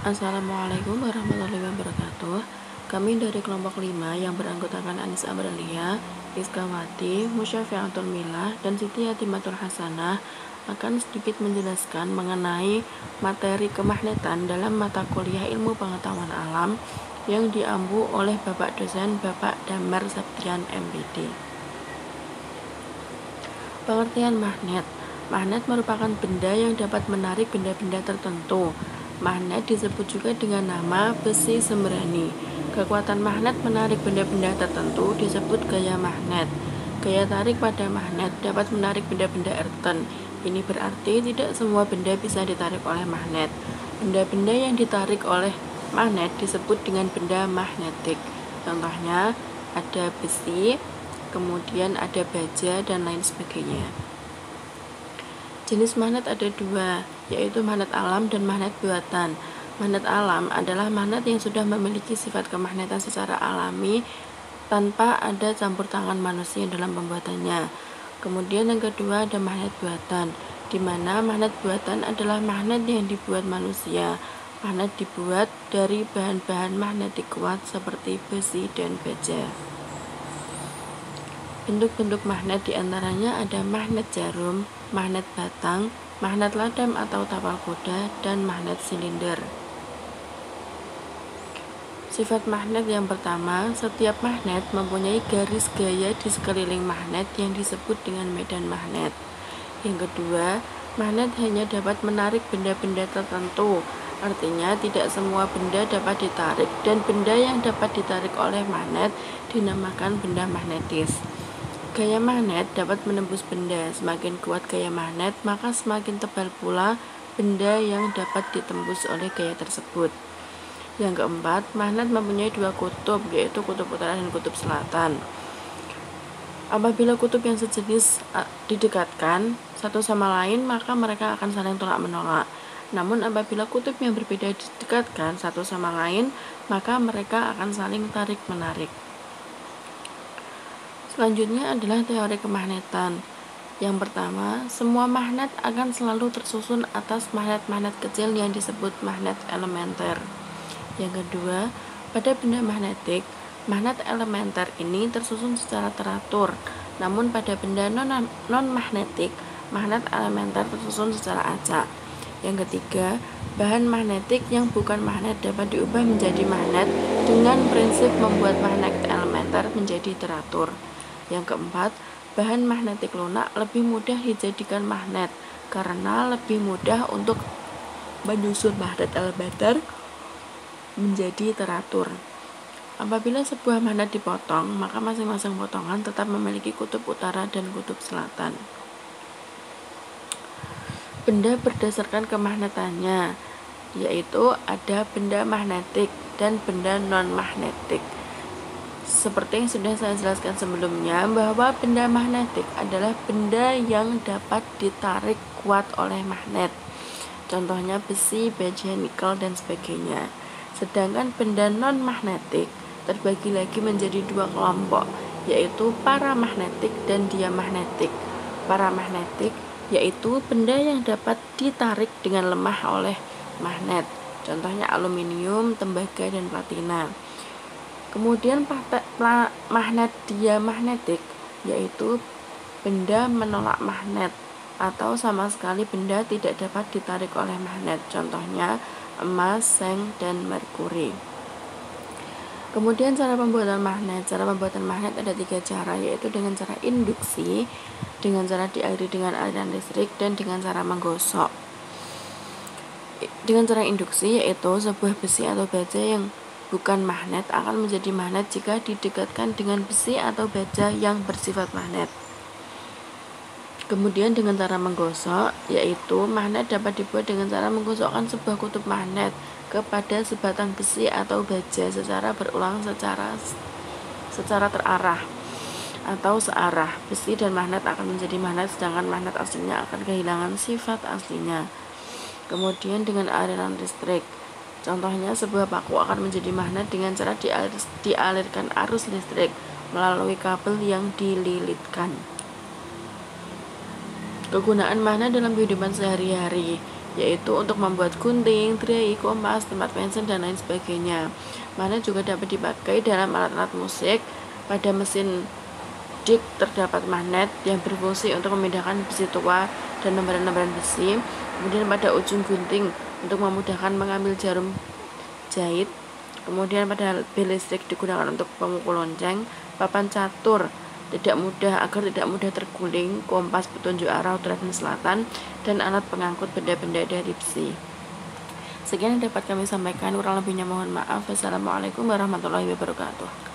Assalamualaikum warahmatullahi wabarakatuh. Kami dari kelompok 5 yang beranggotakan Anis Abralia, Rizkawati, Musyafiatul Milah, dan Siti Yatimatul Hasanah akan sedikit menjelaskan mengenai materi kemagnetan dalam mata kuliah ilmu pengetahuan alam yang diampu oleh Bapak dosen Bapak Damar Septian MPD. Pengertian magnet. Magnet merupakan benda yang dapat menarik benda-benda tertentu. Magnet disebut juga dengan nama besi sembrani. Kekuatan magnet menarik benda-benda tertentu disebut gaya magnet. Gaya tarik pada magnet dapat menarik benda-benda earthen. Ini berarti tidak semua benda bisa ditarik oleh magnet. Benda-benda yang ditarik oleh magnet disebut dengan benda magnetik. Contohnya ada besi, kemudian ada baja, dan lain sebagainya. Jenis magnet ada dua, yaitu magnet alam dan magnet buatan. Magnet alam adalah magnet yang sudah memiliki sifat kemagnetan secara alami tanpa ada campur tangan manusia dalam pembuatannya. Kemudian yang kedua ada magnet buatan, di mana magnet buatan adalah magnet yang dibuat manusia. Magnet dibuat dari bahan-bahan magnetik kuat seperti besi dan baja. Bentuk-bentuk magnet diantaranya ada magnet jarum, magnet batang, magnet ladam atau tapal kuda, dan magnet silinder. Sifat magnet yang pertama, setiap magnet mempunyai garis gaya di sekeliling magnet yang disebut dengan medan magnet. Yang kedua, magnet hanya dapat menarik benda-benda tertentu, artinya tidak semua benda dapat ditarik, dan benda yang dapat ditarik oleh magnet dinamakan benda magnetis. Gaya magnet dapat menembus benda. Semakin kuat gaya magnet, maka semakin tebal pula benda yang dapat ditembus oleh gaya tersebut. Yang keempat, magnet mempunyai dua kutub, yaitu kutub utara dan kutub selatan. Apabila kutub yang sejenis didekatkan satu sama lain, maka mereka akan saling tolak-menolak. Namun apabila kutub yang berbeda didekatkan satu sama lain, maka mereka akan saling tarik-menarik. Selanjutnya adalah teori kemagnetan. Yang pertama, semua magnet akan selalu tersusun atas magnet-magnet kecil yang disebut magnet elementer. Yang kedua, pada benda magnetik, magnet elementer ini tersusun secara teratur. Namun pada benda non-magnetik, magnet elementer tersusun secara acak. Yang ketiga, bahan magnetik yang bukan magnet dapat diubah menjadi magnet dengan prinsip membuat magnet elementer menjadi teratur. Yang keempat, bahan magnetik lunak lebih mudah dijadikan magnet karena lebih mudah untuk menyusun magnet elementer menjadi teratur. Apabila sebuah magnet dipotong, maka masing-masing potongan tetap memiliki kutub utara dan kutub selatan. Benda berdasarkan kemagnetannya, yaitu ada benda magnetik dan benda non-magnetik. Seperti yang sudah saya jelaskan sebelumnya, bahwa benda magnetik adalah benda yang dapat ditarik kuat oleh magnet. Contohnya besi, baja, nikel, dan sebagainya. Sedangkan benda non-magnetik terbagi lagi menjadi dua kelompok, yaitu paramagnetik dan diamagnetik. Paramagnetik yaitu benda yang dapat ditarik dengan lemah oleh magnet. Contohnya aluminium, tembaga, dan platina. Kemudian magnet diamagnetik yaitu benda menolak magnet atau sama sekali benda tidak dapat ditarik oleh magnet. Contohnya emas, seng, dan merkuri. Kemudian cara pembuatan magnet. Cara pembuatan magnet ada 3 cara, yaitu dengan cara induksi, dengan cara dialiri dengan aliran listrik, dan dengan cara menggosok. Dengan cara induksi yaitu sebuah besi atau baja yang bukan magnet akan menjadi magnet jika didekatkan dengan besi atau baja yang bersifat magnet. Kemudian dengan cara menggosok, yaitu magnet dapat dibuat dengan cara menggosokkan sebuah kutub magnet kepada sebatang besi atau baja secara berulang secara terarah atau searah. Besi dan magnet akan menjadi magnet, sedangkan magnet aslinya akan kehilangan sifat aslinya. Kemudian dengan aliran listrik, contohnya sebuah paku akan menjadi magnet dengan cara dialirkan arus listrik melalui kabel yang dililitkan. Kegunaan magnet dalam kehidupan sehari-hari, yaitu untuk membuat gunting, tray, kompas, tempat pensil, dan lain sebagainya. Magnet juga dapat dipakai dalam alat-alat musik. Pada mesin dik terdapat magnet yang berfungsi untuk memindahkan besi tua dan lembaran-lembaran besi. Kemudian pada ujung gunting untuk memudahkan mengambil jarum jahit. Kemudian pada bel listrik digunakan untuk pemukul lonceng. Papan catur agar tidak mudah terguling, kompas petunjuk arah utara dan selatan, dan alat pengangkut benda-benda dari besi. Sekian yang dapat kami sampaikan, kurang lebihnya mohon maaf. Wassalamualaikum warahmatullahi wabarakatuh.